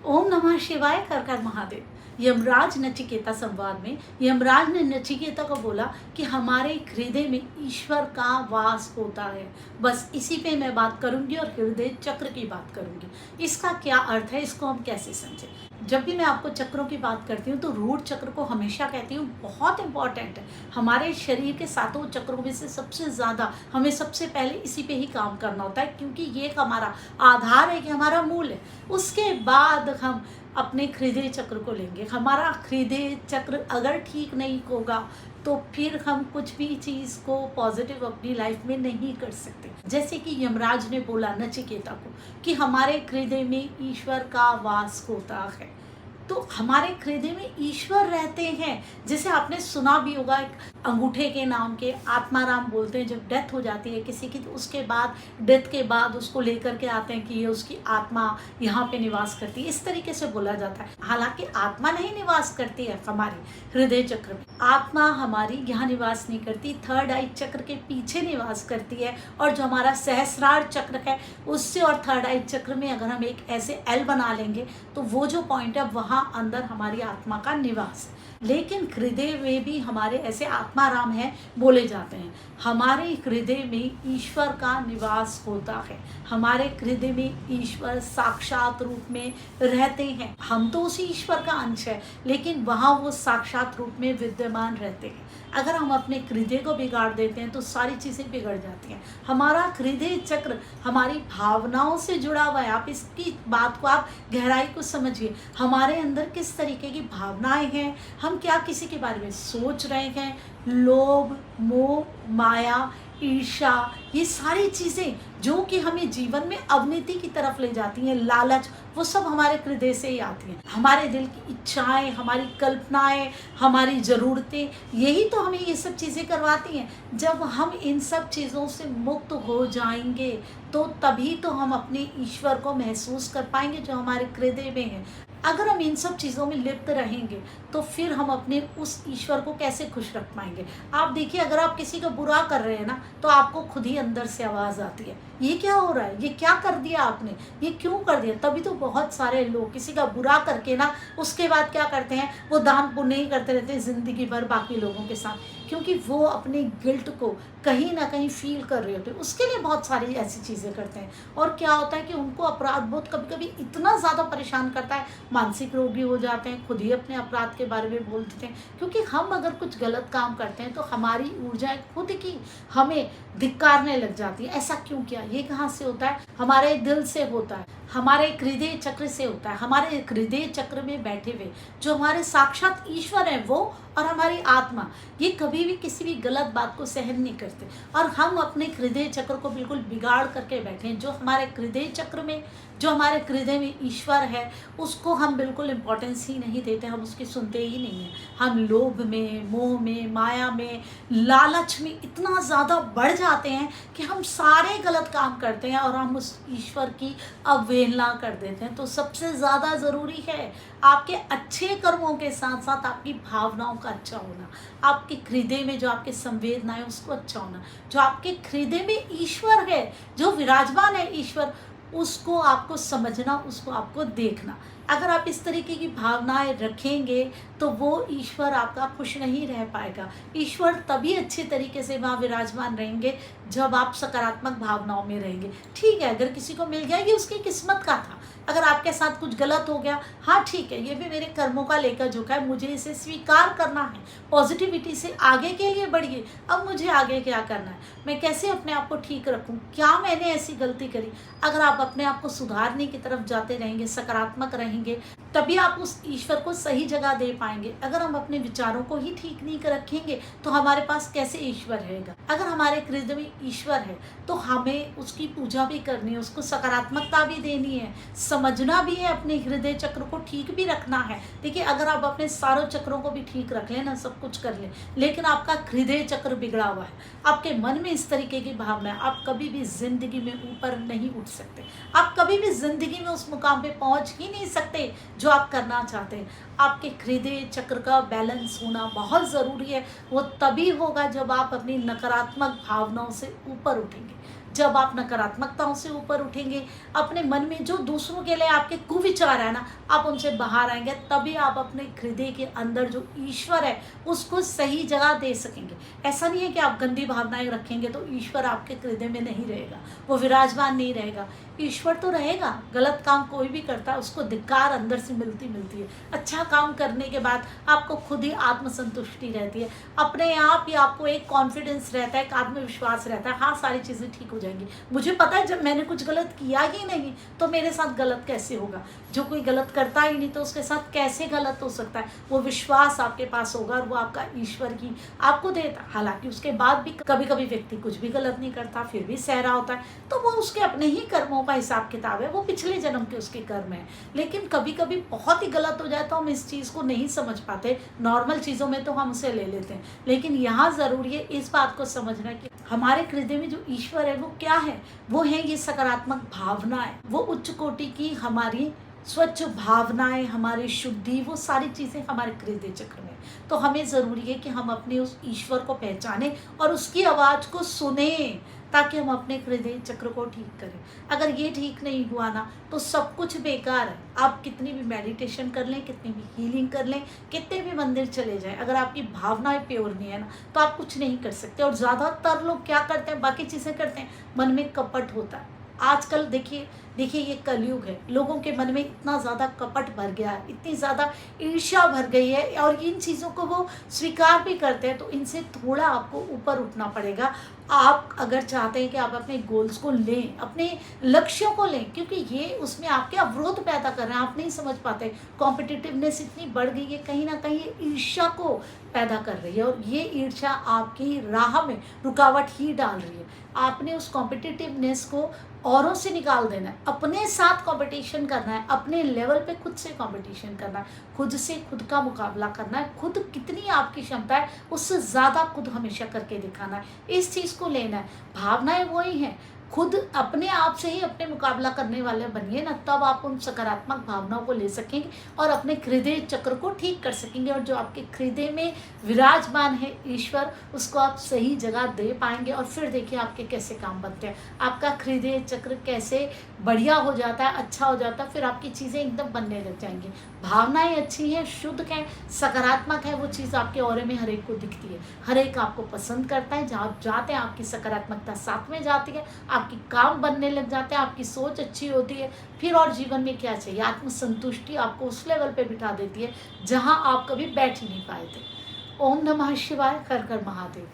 ओम नमः शिवाय। कर कर महादेव। यमराज नचिकेता संवाद में यमराज ने नचिकेता को बोला कि हमारे हृदय में ईश्वर का वास होता है। बस इसी पे मैं बात करूंगी और हृदय चक्र की बात करूंगी। इसका क्या अर्थ है, इसको हम कैसे समझें। जब भी मैं आपको चक्रों की बात करती हूँ तो रूट चक्र को हमेशा कहती हूँ बहुत इंपॉर्टेंट है। हमारे शरीर के सातों चक्रों में से सबसे ज़्यादा हमें सबसे पहले इसी पे ही काम करना होता है, क्योंकि ये हमारा आधार है, कि हमारा मूल है। उसके बाद हम अपने हृदय चक्र को लेंगे। हमारा हृदय चक्र अगर ठीक नहीं होगा तो फिर हम कुछ भी चीज़ को पॉजिटिव अपनी लाइफ में नहीं कर सकते। जैसे कि यमराज ने बोला नचिकेता को कि हमारे हृदय में ईश्वर का वास होता है। तो हमारे हृदय में ईश्वर रहते हैं। जैसे आपने सुना भी होगा, एक अंगूठे के नाम के आत्माराम बोलते हैं। जब डेथ हो जाती है किसी की तो उसके बाद डेथ के बाद उसको लेकर के आते हैं कि ये उसकी आत्मा यहाँ पे निवास करती है, इस तरीके से बोला जाता है। हालांकि आत्मा नहीं निवास करती है हमारे हृदय चक्र में। आत्मा हमारी यहाँ निवास नहीं करती, थर्ड आई चक्र के पीछे निवास करती है। और जो हमारा सहस्रार चक्र है उससे और थर्ड आई चक्र में अगर हम एक ऐसे एल बना लेंगे तो वो जो पॉइंट है वहाँ अंदर हमारी आत्मा का निवास है। लेकिन हृदय में भी हमारे ऐसे आत्माराम हैं बोले जाते हैं। हमारे हृदय में ईश्वर का निवास होता है। हमारे हृदय में ईश्वर साक्षात रूप में रहते हैं। हम तो उसी ईश्वर का अंश है, लेकिन वहाँ वो साक्षात रूप में विद्यमान रहते हैं। अगर हम अपने हृदय को बिगाड़ देते हैं तो सारी चीज़ें बिगड़ जाती हैं। हमारा हृदय चक्र हमारी भावनाओं से जुड़ा हुआ है। आप इसकी बात को आप गहराई को समझिए। हमारे अंदर किस तरीके की भावनाएं हैं, हम क्या किसी के बारे में सोच रहे हैं। लोभ, मोह, माया, ईर्ष्या, ये सारी चीज़ें जो कि हमें जीवन में अवनति की तरफ ले जाती हैं, लालच, वो सब हमारे हृदय से ही आती हैं। हमारे दिल की इच्छाएं, हमारी कल्पनाएं, हमारी ज़रूरतें, यही तो हमें ये सब चीज़ें करवाती हैं। जब हम इन सब चीज़ों से मुक्त हो जाएंगे तो तभी तो हम अपने ईश्वर को महसूस कर पाएंगे जो हमारे हृदय में है। अगर हम इन सब चीज़ों में लिप्त रहेंगे तो फिर हम अपने उस ईश्वर को कैसे खुश रख पाएंगे। आप देखिए, अगर आप किसी का बुरा कर रहे हैं ना तो आपको खुद ही अंदर से आवाज़ आती है, ये क्या हो रहा है, ये क्या कर दिया आपने, ये क्यों कर दिया। तभी तो बहुत सारे लोग किसी का बुरा करके ना उसके बाद क्या करते हैं, वो दान पुण्य ही करते रहते हैं ज़िंदगी भर बाकी लोगों के साथ, क्योंकि वो अपने गिल्ट को कहीं ना कहीं फील कर रहे होते हैं। उसके लिए बहुत सारी ऐसी चीज़ें करते हैं। और क्या होता है कि उनको अपराध बोध कभी कभी इतना ज़्यादा परेशान करता है, मानसिक रोगी हो जाते हैं, खुद ही अपने अपराध के बारे में बोल देते हैं। क्योंकि हम अगर कुछ गलत काम करते हैं तो हमारी ऊर्जा खुद की हमें धिक्कारने लग जाती है। ऐसा क्यों किया, ये कहाँ से होता है, हमारे दिल से होता है, हमारे हृदय चक्र से होता है। हमारे हृदय चक्र में बैठे हुए जो हमारे साक्षात ईश्वर हैं वो और हमारी आत्मा, ये कभी भी किसी भी गलत बात को सहन नहीं करते। और हम अपने हृदय चक्र को बिल्कुल बिगाड़ करके बैठे हैं। जो हमारे हृदय चक्र में, जो हमारे हृदय में ईश्वर है, उसको हम बिल्कुल इम्पोर्टेंस ही नहीं देते, हम उसकी सुनते ही नहीं हैं। हम लोभ में, मोह में, माया में, लालच में इतना ज़्यादा बढ़ जाते हैं कि हम सारे गलत काम करते हैं और हम उस ईश्वर की अवहेलना कर देते हैं। तो सबसे ज़्यादा ज़रूरी है आपके अच्छे कर्मों के साथ साथ आपकी भावनाओं का अच्छा होना, आपके हृदय में जो आपके संवेदनाएं उसको अच्छा होना। जो आपके हृदय में ईश्वर है, जो विराजमान है ईश्वर, उसको आपको समझना, उसको आपको देखना। अगर आप इस तरीके की भावनाएं रखेंगे तो वो ईश्वर आपका खुश नहीं रह पाएगा। ईश्वर तभी अच्छे तरीके से वहाँ विराजमान रहेंगे जब आप सकारात्मक भावनाओं में रहेंगे। ठीक है, अगर किसी को मिल गया ये उसकी किस्मत का था। अगर आपके साथ कुछ गलत हो गया, हाँ ठीक है, ये भी मेरे कर्मों का लेकर झोंका है, मुझे इसे स्वीकार करना है। पॉजिटिविटी से आगे के लिए बढ़िए। अब मुझे आगे क्या करना है, मैं कैसे अपने आप को ठीक रखूं, क्या मैंने ऐसी गलती करी। अगर आप अपने आप को सुधारने की तरफ जाते रहेंगे, सकारात्मक रहेंगे, तभी आप उस ईश्वर को सही जगह दे पाएंगे। अगर हम अपने विचारों को ही ठीक नहीं कर रखेंगे तो हमारे पास कैसे ईश्वर रहेगा। अगर हमारे हृदय में ईश्वर है तो हमें उसकी पूजा भी करनी है, उसको सकारात्मकता भी देनी है, समझना भी है, अपने हृदय चक्र को ठीक भी रखना है। देखिए, अगर आप अपने सारों चक्रों को भी ठीक रख लें ना, सब कुछ कर लें, लेकिन आपका हृदय चक्र बिगड़ा हुआ है, आपके मन में इस तरीके की भावना है, आप कभी भी जिंदगी में ऊपर नहीं उठ सकते। आप कभी भी जिंदगी में उस मुकाम पे पहुंच ही नहीं सकते जो आप करना चाहते हैं। आपके हृदय चक्र का बैलेंस होना बहुत ज़रूरी है। वो तभी होगा जब आप अपनी नकारात्मक भावनाओं से ऊपर उठेंगे। जब आप नकारात्मकताओं से ऊपर उठेंगे, अपने मन में जो दूसरों के लिए आपके कुविचार है ना, आप उनसे बाहर आएंगे, तभी आप अपने हृदय के अंदर जो ईश्वर है उसको सही जगह दे सकेंगे। ऐसा नहीं है कि आप गंदी भावनाएं रखेंगे तो ईश्वर आपके हृदय में नहीं रहेगा, वो विराजमान नहीं रहेगा। ईश्वर तो रहेगा। गलत काम कोई भी करता है उसको धिक्कार अंदर से मिलती है। अच्छा काम करने के बाद आपको खुद ही आत्मसंतुष्टि रहती है, अपने आप ही आपको एक कॉन्फिडेंस रहता है, एक आत्मविश्वास रहता है, हाँ सारी चीज़ें ठीक हो जाएंगी। मुझे पता है जब मैंने कुछ गलत किया ही नहीं तो मेरे साथ गलत कैसे होगा। जो कोई गलत करता ही नहीं तो उसके साथ कैसे गलत हो सकता है। वो विश्वास आपके पास होगा और वो आपका ईश्वर की आपको देता। हालांकि उसके बाद भी कभी कभी व्यक्ति कुछ भी गलत नहीं करता, फिर भी सह रहा होता है, तो वो उसके अपने ही कर्मों का हिसाब किताब है, वो पिछले जन्म के उसके कर्म है। लेकिन कभी कभी बहुत ही गलत हो जाए तो हम इस चीज़ को नहीं समझ पाते। नॉर्मल चीज़ों में तो हम उसे ले लेते हैं, लेकिन यहाँ ज़रूरी है इस बात को समझना कि हमारे हृदय में जो ईश्वर है वो क्या है। वो है ये सकारात्मक भावनाएं, वो उच्च कोटि की हमारी स्वच्छ भावनाएं, हमारी शुद्धि, वो सारी चीज़ें हमारे हृदय चक्र में। तो हमें ज़रूरी है कि हम अपने उस ईश्वर को पहचानें और उसकी आवाज़ को सुने, ताकि हम अपने हृदय चक्र को ठीक करें। अगर ये ठीक नहीं हुआ ना तो सब कुछ बेकार है। आप कितनी भी मेडिटेशन कर लें, कितनी भी हीलिंग कर लें, कितने भी मंदिर चले जाएं, अगर आपकी भावनाएं प्योर नहीं है ना तो आप कुछ नहीं कर सकते। और ज़्यादातर लोग क्या करते हैं, बाकी चीज़ें करते हैं, मन में कपट होता है। आजकल देखिए ये कलयुग है, लोगों के मन में इतना ज़्यादा कपट भर गया है, इतनी ज़्यादा ईर्ष्या भर गई है, और इन चीज़ों को वो स्वीकार भी करते हैं। तो इनसे थोड़ा आपको ऊपर उठना पड़ेगा। आप अगर चाहते हैं कि आप अपने गोल्स को लें, अपने लक्ष्यों को लें, क्योंकि ये उसमें आपके अवरोध पैदा कर रहे हैं, आप नहीं समझ पाते। कॉम्पिटिटिवनेस इतनी बढ़ गई है, कहीं ना कहीं ये ईर्ष्या को पैदा कर रही है, और ये ईर्ष्या आपकी राह में रुकावट ही डाल रही है। आपने उस कॉम्पिटिटिवनेस को औरों से निकाल देना है, अपने साथ कंपटीशन करना है, अपने लेवल पे खुद से कंपटीशन करना है, खुद से खुद का मुकाबला करना है। खुद कितनी आपकी क्षमता है उससे ज़्यादा खुद हमेशा करके दिखाना है, इस चीज़ को लेना है। भावनाएं वही हैं, खुद अपने आप से ही अपने मुकाबला करने वाले बनिए ना, तब आप उन सकारात्मक भावनाओं को ले सकेंगे और अपने हृदय चक्र को ठीक कर सकेंगे। और जो आपके हृदय में विराजमान है ईश्वर, उसको आप सही जगह दे पाएंगे। और फिर देखिए आपके कैसे काम बनते हैं, आपका हृदय चक्र कैसे बढ़िया हो जाता है, अच्छा हो जाता है, फिर आपकी चीज़ें एकदम बनने लग जाएंगी। भावनाएं अच्छी हैं, शुद्ध हैं, सकारात्मक है, वो चीज़ आपके औरे में हर एक को दिखती है, हर एक आपको पसंद करता है। जहाँ आप जाते हैं आपकी सकारात्मकता साथ में जाती है, आपकी काम बनने लग जाते हैं, आपकी सोच अच्छी होती है। फिर और जीवन में क्या चाहिए, आत्मसंतुष्टि आपको उस लेवल पे बिठा देती है जहाँ आप कभी बैठ ही नहीं पाए थे। ओम नमः शिवाय, हर हर महादेव।